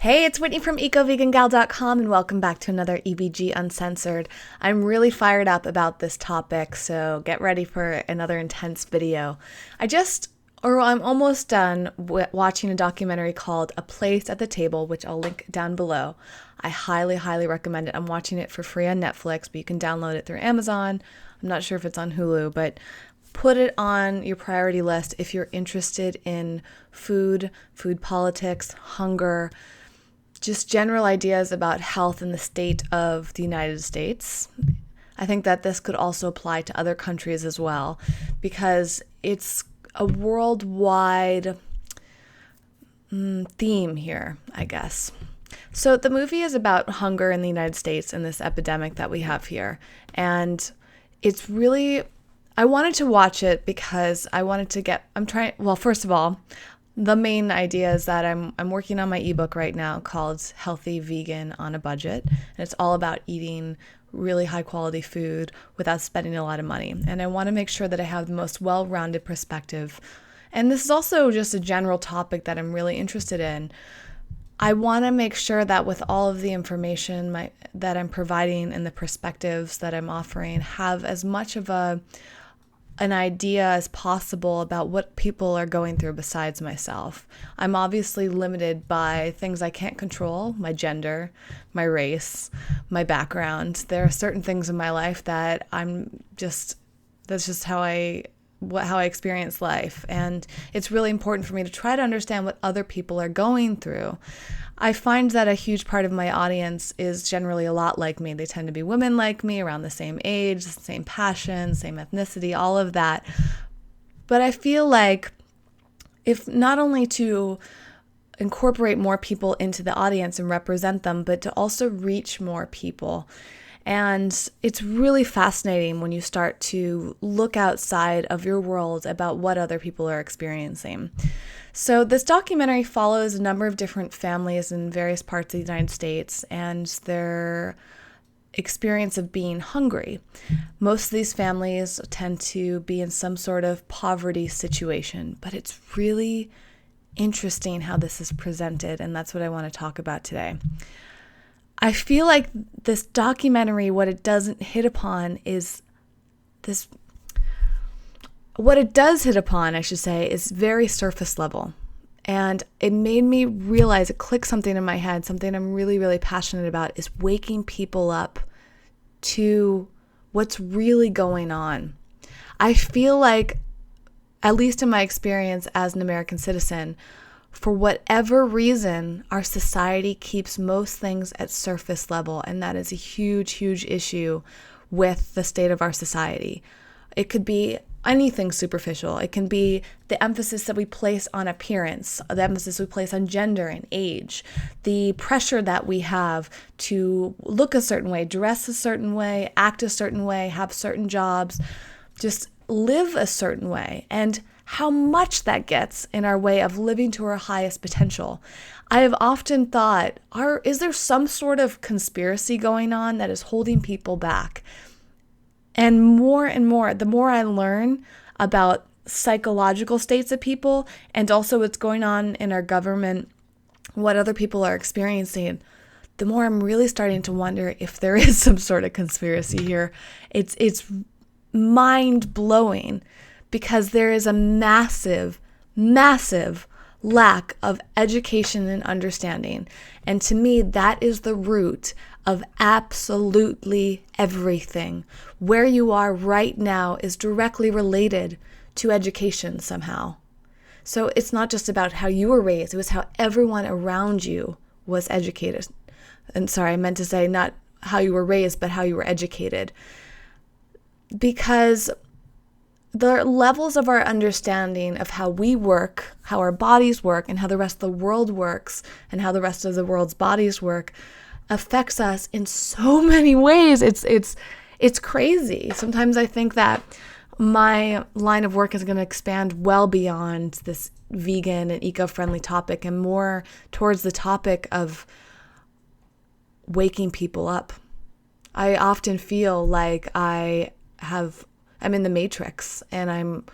Hey, it's Whitney from EcoVeganGal.com and welcome back to another EBG Uncensored. I'm really fired up about this topic, so get ready for another intense video. I'm almost done watching a documentary called A Place at the Table, which I'll link down below. I highly, highly recommend it. I'm watching it for free on Netflix, but you can download it through Amazon. I'm not sure if it's on Hulu, but put it on your priority list if you're interested in food politics, hunger, just general ideas about health in the state of the United States. I think that this could also apply to other countries as well, because it's a worldwide theme here, I guess. So the movie is about hunger in the United States and this epidemic that we have here. And it's really, I wanted to watch it because I wanted to first of all, the main idea is that I'm working on my ebook right now called Healthy Vegan on a Budget, and it's all about eating really high quality food without spending a lot of money. And I want to make sure that I have the most well-rounded perspective. And this is also just a general topic that I'm really interested in. I want to make sure that with all of the information that I'm providing and the perspectives that I'm offering have as much of an idea as possible about what people are going through besides myself. I'm obviously limited by things I can't control, my gender, my race, my background. There are certain things in my life that that's just how I experience life. And it's really important for me to try to understand what other people are going through. I find that a huge part of my audience is generally a lot like me. They tend to be women like me, around the same age, the same passion, same ethnicity, all of that. But I feel like if not only to incorporate more people into the audience and represent them, but to also reach more people. And it's really fascinating when you start to look outside of your world about what other people are experiencing. So this documentary follows a number of different families in various parts of the United States and their experience of being hungry. Most of these families tend to be in some sort of poverty situation, but it's really interesting how this is presented, and that's what I want to talk about today. I feel like this documentary, what it doesn't hit upon is this. What it does hit upon, I should say, is very surface level. And it made me realize, it clicked something in my head, something I'm really, really passionate about, is waking people up to what's really going on. I feel like, at least in my experience as an American citizen, for whatever reason, our society keeps most things at surface level, and that is a huge, huge issue with the state of our society. It could be anything superficial. It can be the emphasis that we place on appearance, the emphasis we place on gender and age, the pressure that we have to look a certain way, dress a certain way, act a certain way, have certain jobs, just live a certain way, and how much that gets in our way of living to our highest potential. I have often thought, is there some sort of conspiracy going on that is holding people back? And more, the more I learn about psychological states of people and also what's going on in our government, what other people are experiencing, the more I'm really starting to wonder if there is some sort of conspiracy here. It's mind-blowing because there is a massive, massive lack of education and understanding. And to me, that is the root of absolutely everything. Where you are right now is directly related to education somehow. So it's not just about how you were raised, it was how everyone around you was educated. And sorry, I meant to say not how you were raised, but how you were educated. Because the levels of our understanding of how we work, how our bodies work, and how the rest of the world works, and how the rest of the world's bodies work, affects us in so many ways. It's crazy. Sometimes I think that my line of work is going to expand well beyond this vegan and eco-friendly topic and more towards the topic of waking people up. I often feel like I'm in the Matrix and I'm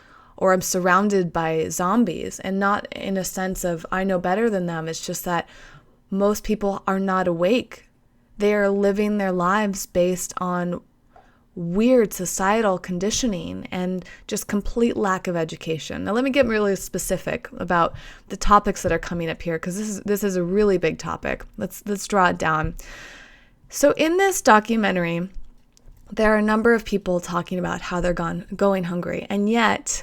surrounded by zombies, and not in a sense of I know better than them. It's just that most people are not awake. They are living their lives based on weird societal conditioning and just complete lack of education. Now, let me get really specific about the topics that are coming up here, because this is a really big topic. Let's draw it down. So in this documentary, there are a number of people talking about how they're going hungry, and yet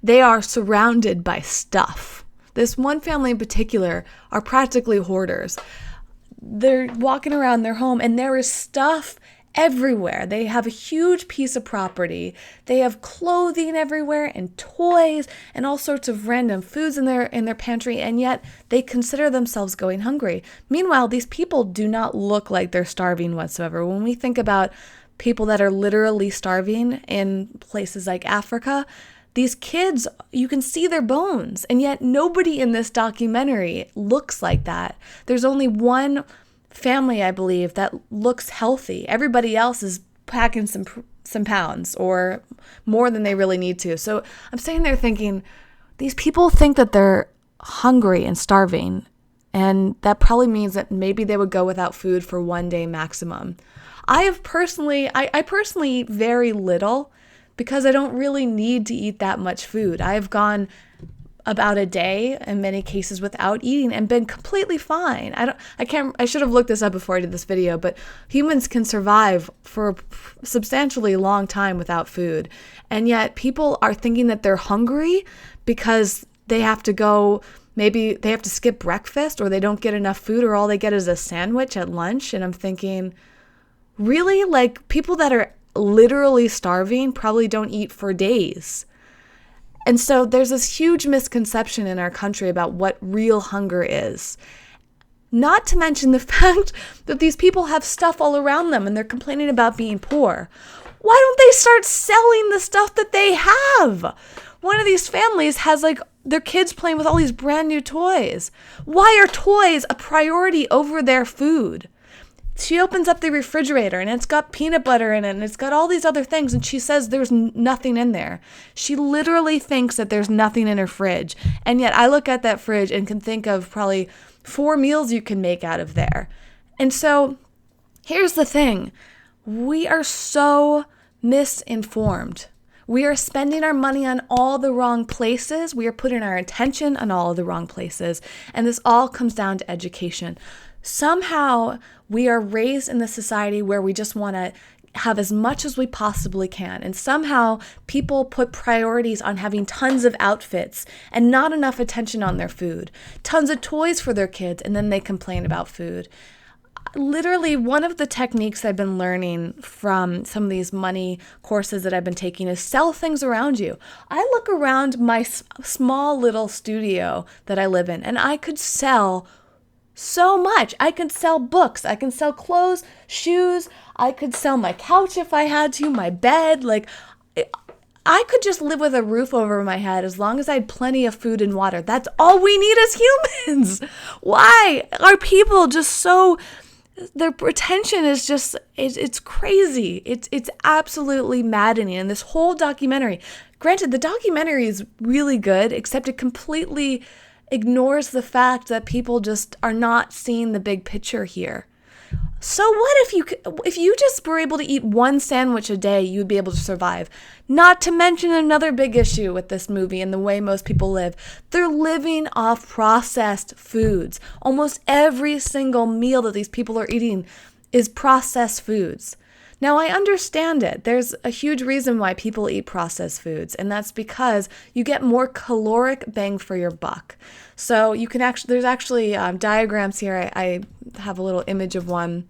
they are surrounded by stuff. This one family in particular are practically hoarders. They're walking around their home and there is stuff everywhere. They have a huge piece of property. They have clothing everywhere and toys and all sorts of random foods in their pantry, and yet they consider themselves going hungry. Meanwhile, these people do not look like they're starving whatsoever. When we think about people that are literally starving in places like Africa, these kids, you can see their bones, and yet nobody in this documentary looks like that. There's only one family, I believe, that looks healthy. Everybody else is packing some pounds or more than they really need to. So I'm sitting there thinking, these people think that they're hungry and starving, and that probably means that maybe they would go without food for one day maximum. I personally eat very little because I don't really need to eat that much food. I have gone about a day in many cases without eating and been completely fine. I should have looked this up before I did this video, but humans can survive for a substantially long time without food. And yet people are thinking that they're hungry because they have to go, maybe they have to skip breakfast, or they don't get enough food, or all they get is a sandwich at lunch. And I'm thinking, really? Like, people that are literally starving probably don't eat for days. And so there's this huge misconception in our country about what real hunger is. Not to mention the fact that these people have stuff all around them and they're complaining about being poor. Why don't they start selling the stuff that they have? One of these families has like their kids playing with all these brand new toys. Why are toys a priority over their food? She opens up the refrigerator and it's got peanut butter in it and it's got all these other things, and she says there's nothing in there. She literally thinks that there's nothing in her fridge. And yet I look at that fridge and can think of probably 4 meals you can make out of there. And so here's the thing. We are so misinformed. We are spending our money on all the wrong places. We are putting our attention on all of the wrong places. And this all comes down to education. Somehow we are raised in the society where we just want to have as much as we possibly can. And somehow people put priorities on having tons of outfits and not enough attention on their food, tons of toys for their kids, and then they complain about food. Literally, one of the techniques I've been learning from some of these money courses that I've been taking is sell things around you. I look around my small little studio that I live in, and I could sell so much. I could sell books. I can sell clothes, shoes. I could sell my couch if I had to, my bed. Like, I could just live with a roof over my head as long as I had plenty of food and water. That's all we need as humans. Why are people just so... Their attention is just, it's crazy. It's absolutely maddening. And this whole documentary, granted, the documentary is really good, except it completely ignores the fact that people just are not seeing the big picture here. So what if you just were able to eat one sandwich a day, you'd be able to survive? Not to mention another big issue with this movie and the way most people live. They're living off processed foods. Almost every single meal that these people are eating is processed foods. Now, I understand it. There's a huge reason why people eat processed foods, and that's because you get more caloric bang for your buck. So you can there's actually diagrams here. I have a little image of one.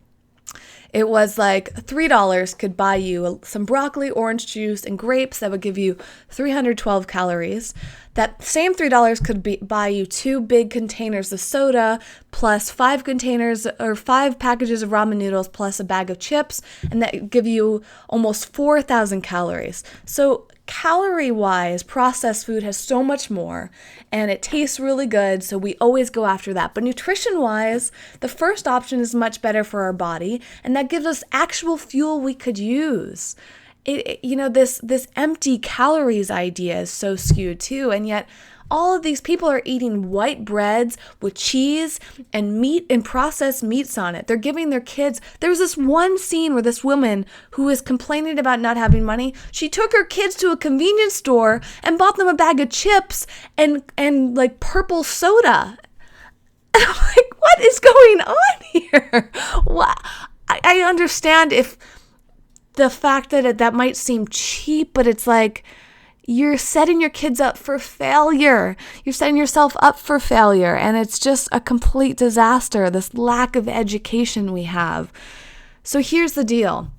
It was like $3 could buy you some broccoli, orange juice, and grapes that would give you 312 calories. That same $3 could buy you 2 big containers of soda, plus 5 packages of ramen noodles, plus a bag of chips, and that give you almost 4,000 calories. So calorie-wise, processed food has so much more, and it tastes really good, so we always go after that. But nutrition-wise, the first option is much better for our body, and that gives us actual fuel we could use. This empty calories idea is so skewed too, and yet all of these people are eating white breads with cheese and meat and processed meats on it. They're giving their kids. There was this one scene where this woman who was complaining about not having money, she took her kids to a convenience store and bought them a bag of chips and like purple soda. And I'm like, what is going on here? What? I understand if the fact that that might seem cheap, but it's like, you're setting your kids up for failure. You're setting yourself up for failure. And it's just a complete disaster, this lack of education we have. So here's the deal.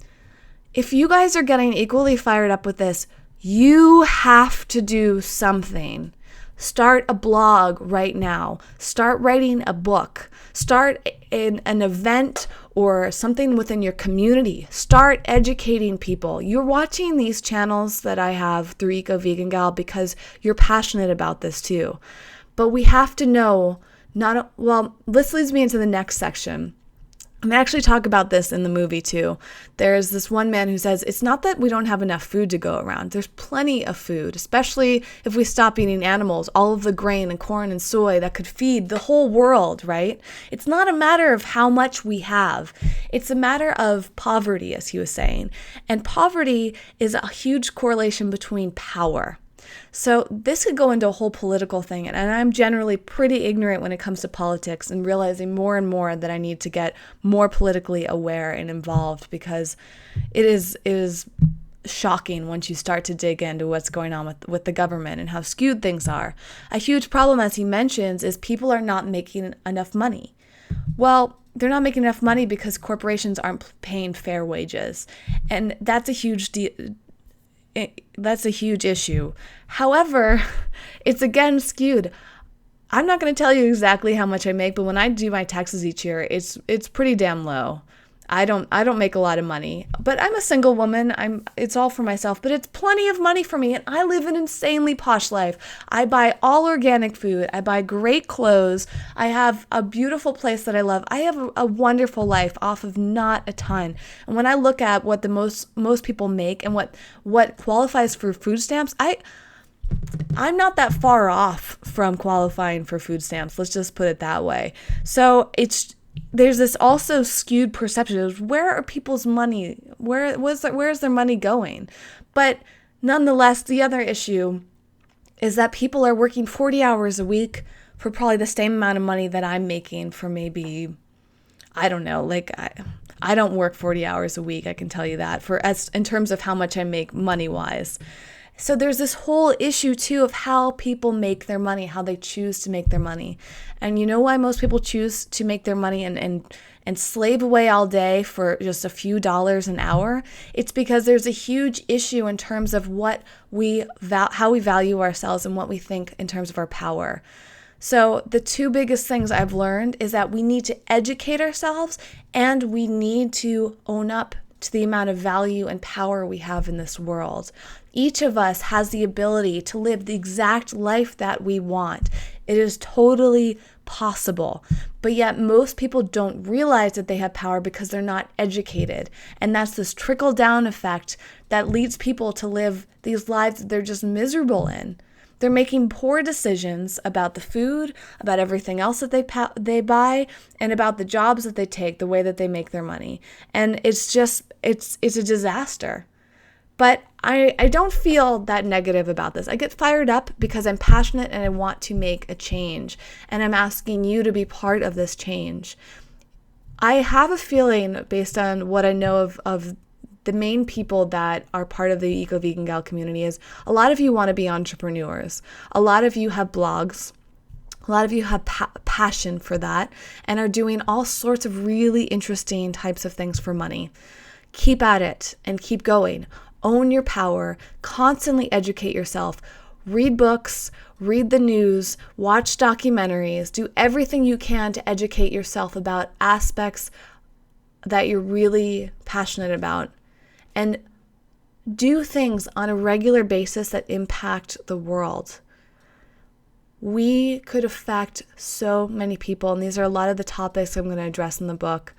If you guys are getting equally fired up with this, you have to do something. Start a blog right now. Start writing a book. Start an event or something within your community. Start educating people. You're watching these channels that I have through Eco Vegan Gal because you're passionate about this too. But we have to know, this leads me into the next section. And I actually talk about this in the movie too. There's this one man who says, it's not that we don't have enough food to go around. There's plenty of food, especially if we stop eating animals, all of the grain and corn and soy that could feed the whole world, right? It's not a matter of how much we have. It's a matter of poverty, as he was saying. And poverty is a huge correlation between power. So this could go into a whole political thing, and I'm generally pretty ignorant when it comes to politics and realizing more and more that I need to get more politically aware and involved because it is shocking once you start to dig into what's going on with the government and how skewed things are. A huge problem, as he mentions, is people are not making enough money. Well, they're not making enough money because corporations aren't paying fair wages, and that's a huge issue. However, it's again skewed. I'm not going to tell you exactly how much I make, but when I do my taxes each year, it's pretty damn low. I don't make a lot of money, but I'm a single woman. It's all for myself, but it's plenty of money for me, and I live an insanely posh life. I buy all organic food. I buy great clothes. I have a beautiful place that I love. I have a wonderful life off of not a ton. And when I look at what the most people make and what qualifies for food stamps, I'm not that far off from qualifying for food stamps. Let's just put it that way. So there's this also skewed perception of where are people's money? Where's their money going? But nonetheless, the other issue is that people are working 40 hours a week for probably the same amount of money that I'm making for maybe, I don't know, like I don't work 40 hours a week, I can tell you that, in terms of how much I make money-wise. So there's this whole issue, too, of how people make their money, how they choose to make their money. And you know why most people choose to make their money and slave away all day for just a few dollars an hour? It's because there's a huge issue in terms of how we value ourselves and what we think in terms of our power. So the two biggest things I've learned is that we need to educate ourselves and we need to own up to the amount of value and power we have in this world. Each of us has the ability to live the exact life that we want. It is totally possible. But yet most people don't realize that they have power because they're not educated. And that's this trickle-down effect that leads people to live these lives that they're just miserable in. They're making poor decisions about the food, about everything else that they buy, and about the jobs that they take, the way that they make their money. And it's a disaster. But I don't feel that negative about this. I get fired up because I'm passionate and I want to make a change. And I'm asking you to be part of this change. I have a feeling, based on what I know of the main people that are part of the Eco Vegan Gal community, is a lot of you want to be entrepreneurs. A lot of you have blogs. A lot of you have passion for that and are doing all sorts of really interesting types of things for money. Keep at it and keep going. Own your power. Constantly educate yourself. Read books, read the news, watch documentaries, do everything you can to educate yourself about aspects that you're really passionate about. And do things on a regular basis that impact the world. We could affect so many people, and these are a lot of the topics I'm going to address in the book.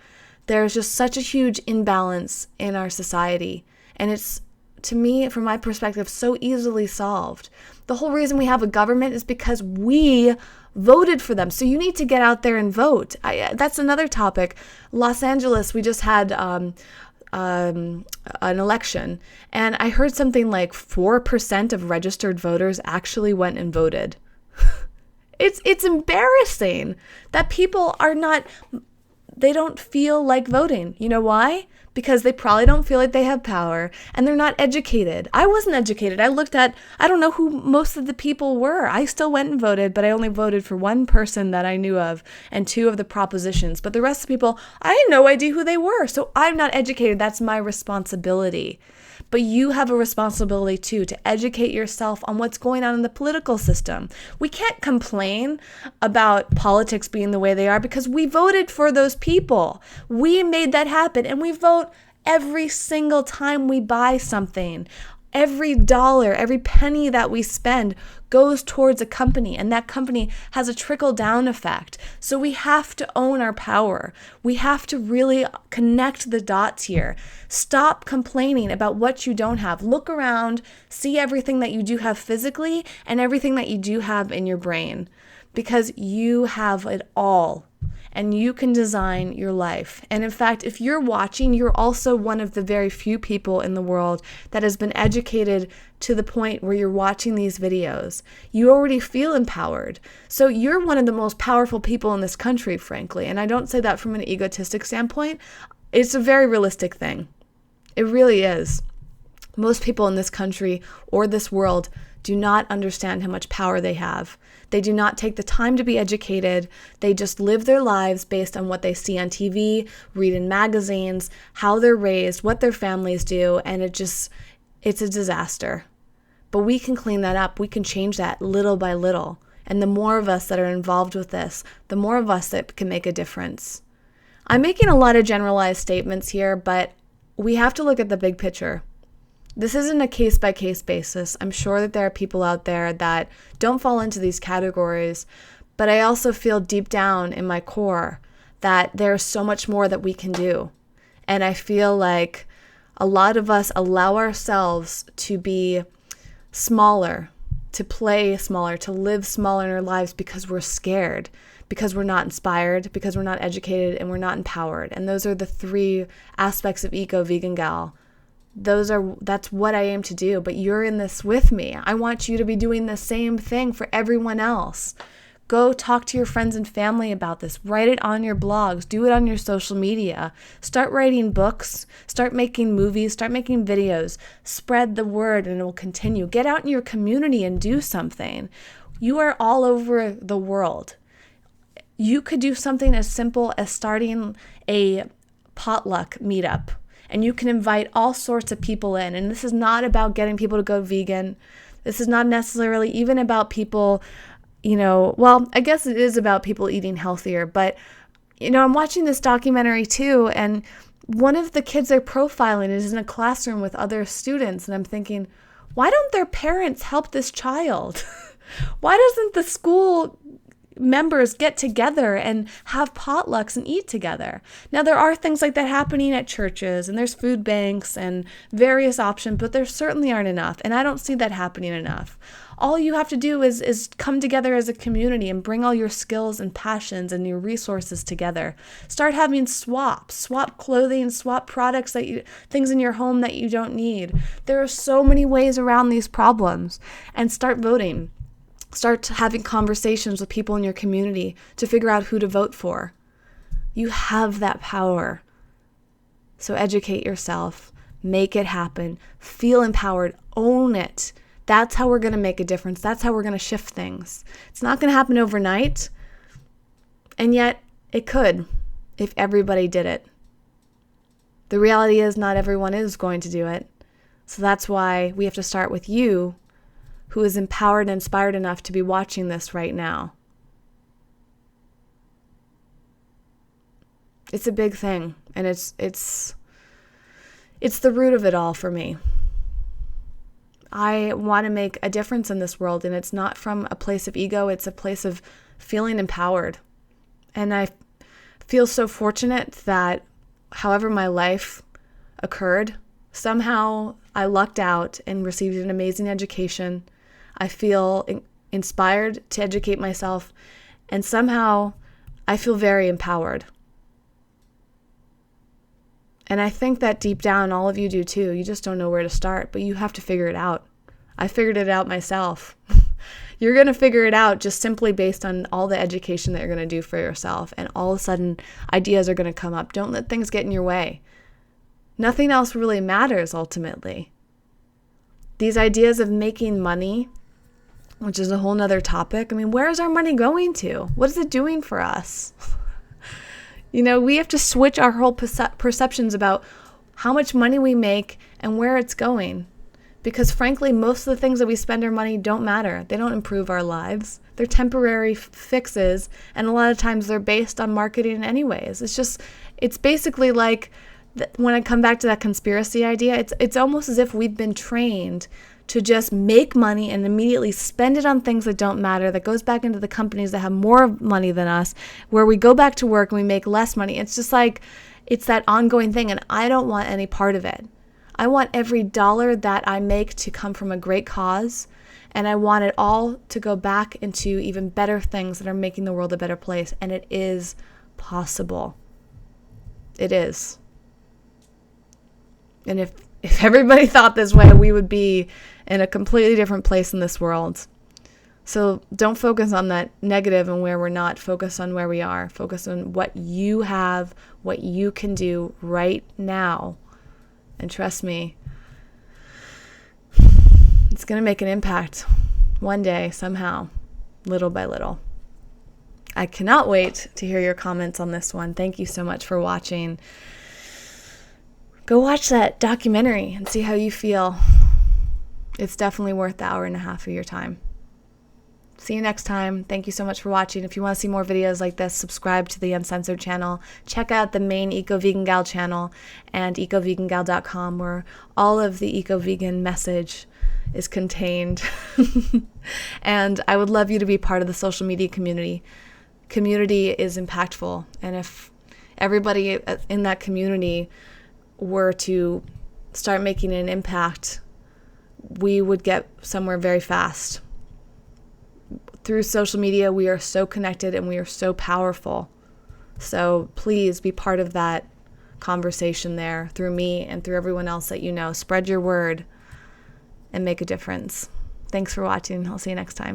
There's just such a huge imbalance in our society, and it's to me, from my perspective, so easily solved. The whole reason we have a government is because we voted for them. So you need to get out there and vote. That's another topic. Los Angeles, we just had an election, and I heard something like 4% of registered voters actually went and voted. It's embarrassing that people they don't feel like voting. You know why? Because they probably don't feel like they have power, and they're not educated. I wasn't educated. I don't know who most of the people were. I still went and voted, but I only voted for one person that I knew of and 2 of the propositions. But the rest of the people, I had no idea who they were. So I'm not educated. That's my responsibility. But you have a responsibility too, to educate yourself on what's going on in the political system. We can't complain about politics being the way they are because we voted for those people. We made that happen, and we vote every single time we buy something. Every dollar, every penny that we spend goes towards a company, and that company has a trickle-down effect. So we have to own our power. We have to really connect the dots here. Stop complaining about what you don't have. Look around, see everything that you do have physically and everything that you do have in your brain, because you have it all. And you can design your life. And in fact, if you're watching, you're also one of the very few people in the world that has been educated to the point where you're watching these videos. You already feel empowered. So you're one of the most powerful people in this country, frankly. And I don't say that from an egotistic standpoint. It's a very realistic thing. It really is. Most people in this country or this world do not understand how much power they have. They do not take the time to be educated. They just live their lives based on what they see on TV, read in magazines, how they're raised, what their families do, and it's a disaster. But we can clean that up. We can change that little by little. And the more of us that are involved with this, the more of us that can make a difference. I'm making a lot of generalized statements here, but we have to look at the big picture. This isn't a case-by-case basis. I'm sure that there are people out there that don't fall into these categories, but I also feel deep down in my core that there's so much more that we can do. And I feel like a lot of us allow ourselves to be smaller, to play smaller, to live smaller in our lives because we're scared, because we're not inspired, because we're not educated, and we're not empowered. And those are the 3 aspects of Eco Vegan Gal. That's what I aim to do, but you're in this with me. I want you to be doing the same thing for everyone else. Go talk to your friends and family about this. Write it on your blogs. Do it on your social media. Start writing books. Start making movies. Start making videos. Spread the word, and it will continue. Get out in your community and do something. You are all over the world. You could do something as simple as starting a potluck meetup. And you can invite all sorts of people in. And this is not about getting people to go vegan. This is not necessarily even about people, well, I guess it is about people eating healthier. But, I'm watching this documentary too. And one of the kids they're profiling is in a classroom with other students. And I'm thinking, why don't their parents help this child? Why doesn't the school members get together and have potlucks and eat together? Now, there are things like that happening at churches, and there's food banks and various options, but there certainly aren't enough, and I don't see that happening enough. All you have to do is come together as a community and bring all your skills and passions and your resources together. Start having swap clothing, swap products, things in your home that you don't need. There are so many ways around these problems, and start voting. Start having conversations with people in your community to figure out who to vote for. You have that power. So educate yourself. Make it happen. Feel empowered. Own it. That's how we're going to make a difference. That's how we're going to shift things. It's not going to happen overnight. And yet, it could if everybody did it. The reality is not everyone is going to do it. So that's why we have to start with you, who is empowered and inspired enough to be watching this right now. It's a big thing, and it's the root of it all for me. I want to make a difference in this world, and it's not from a place of ego, it's a place of feeling empowered. And I feel so fortunate that however my life occurred, somehow I lucked out and received an amazing education. I feel inspired to educate myself, and somehow I feel very empowered. And I think that deep down, all of you do too. You just don't know where to start, but you have to figure it out. I figured it out myself. You're going to figure it out just simply based on all the education that you're going to do for yourself. And all of a sudden, ideas are going to come up. Don't let things get in your way. Nothing else really matters ultimately. These ideas of making money, which is a whole nother topic. I mean, where is our money going to? What is it doing for us? We have to switch our whole perceptions about how much money we make and where it's going. Because frankly, most of the things that we spend our money don't matter. They don't improve our lives. They're temporary fixes. And a lot of times they're based on marketing anyways. It's basically like when I come back to that conspiracy idea, it's almost as if we've been trained to just make money and immediately spend it on things that don't matter, that goes back into the companies that have more money than us, where we go back to work and we make less money. It's just like, it's that ongoing thing, and I don't want any part of it. I want every dollar that I make to come from a great cause, and I want it all to go back into even better things that are making the world a better place, and it is possible. It is. And if everybody thought this way, we would be in a completely different place in this world. So don't focus on that negative and where we're not. Focus on where we are. Focus on what you have, what you can do right now. And trust me, it's going to make an impact one day, somehow, little by little. I cannot wait to hear your comments on this one. Thank you so much for watching. Go watch that documentary and see how you feel. It's definitely worth the hour and a half of your time. See you next time. Thank you so much for watching. If you want to see more videos like this, subscribe to the Uncensored channel. Check out the main Eco Vegan Gal channel and ecovegangal.com, where all of the eco vegan message is contained. And I would love you to be part of the social media community. Community is impactful, and if everybody in that community were to start making an impact, we would get somewhere very fast. Through social media, we are so connected and we are so powerful. So please be part of that conversation there through me and through everyone else that you know. Spread your word and make a difference. Thanks for watching. I'll see you next time.